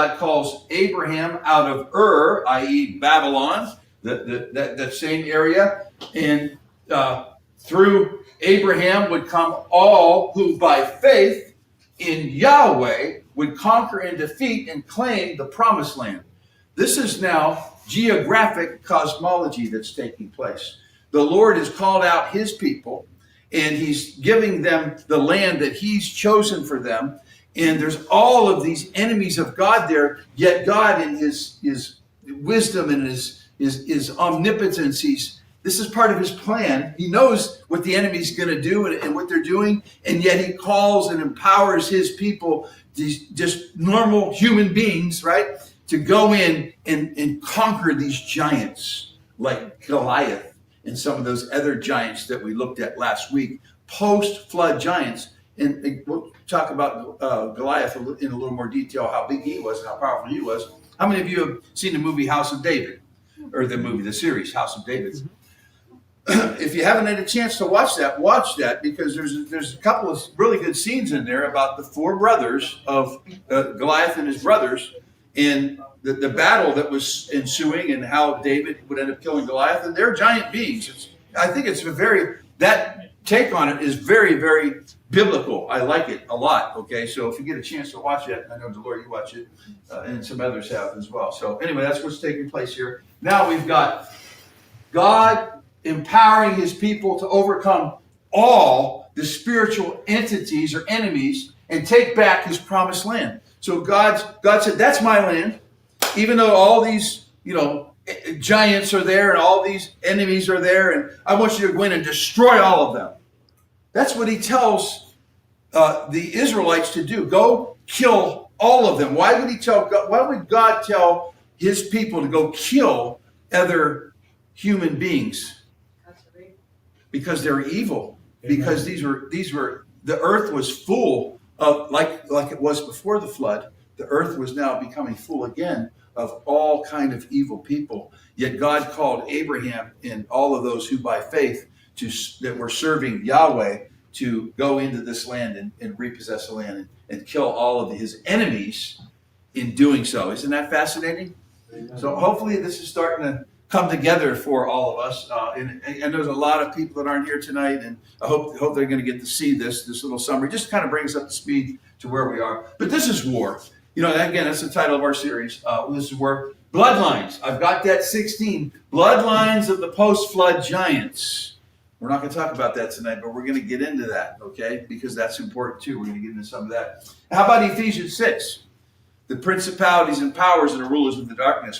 God calls Abraham out of Ur, i.e. Babylon, that same area. And through Abraham would come all who by faith in Yahweh would conquer and defeat and claim the promised land. This is now geographic cosmology that's taking place. The Lord has called out his people, and he's giving them the land that he's chosen for them. And there's all of these enemies of God there, yet God in his wisdom and his omnipotence, this is part of his plan. He knows what the enemy's going to do and what they're doing, and yet he calls and empowers his people, these just normal human beings, right, to go in and conquer these giants like Goliath and some of those other giants that we looked at last week, post-flood giants. And we'll talk about Goliath in a little more detail, how big he was and how powerful he was. How many of you have seen the movie House of David? Or the series House of David? If you haven't had a chance to watch that, because there's a couple of really good scenes in there about the four brothers of Goliath and his brothers, and the battle that was ensuing, and how David would end up killing Goliath. And they're giant beings. I think that take on it is very, very biblical. I like it a lot. Okay, so if you get a chance to watch it, I know Delore, you watch it, and some others have as well. So anyway, that's what's taking place here. Now we've got God empowering his people to overcome all the spiritual entities or enemies and take back his promised land. So God said, that's my land. Even though all these, giants are there and all these enemies are there, and I want you to go in and destroy all of them. That's what he tells the Israelites to do. Go kill all of them. Why would God tell his people to go kill other human beings? Because they're evil. Amen. Because these were the earth was full of, like it was before the flood. The earth was now becoming full again of all kind of evil people. Yet God called Abraham and all of those who by faith that were serving Yahweh to go into this land and repossess the land and kill all of his enemies in doing so. Isn't that fascinating? Amen. So hopefully this is starting to come together for all of us. And there's a lot of people that aren't here tonight, and I hope they're going to get to see this little summary. Just kind of brings up to speed to where we are. But this is war. Again, that's the title of our series. This is war. Bloodlines. I've got that 16. Bloodlines of the post-flood giants. We're not going to talk about that tonight, but we're going to get into that, okay? Because that's important too. We're going to get into some of that. How about Ephesians 6? The principalities and powers and the rulers of the darkness.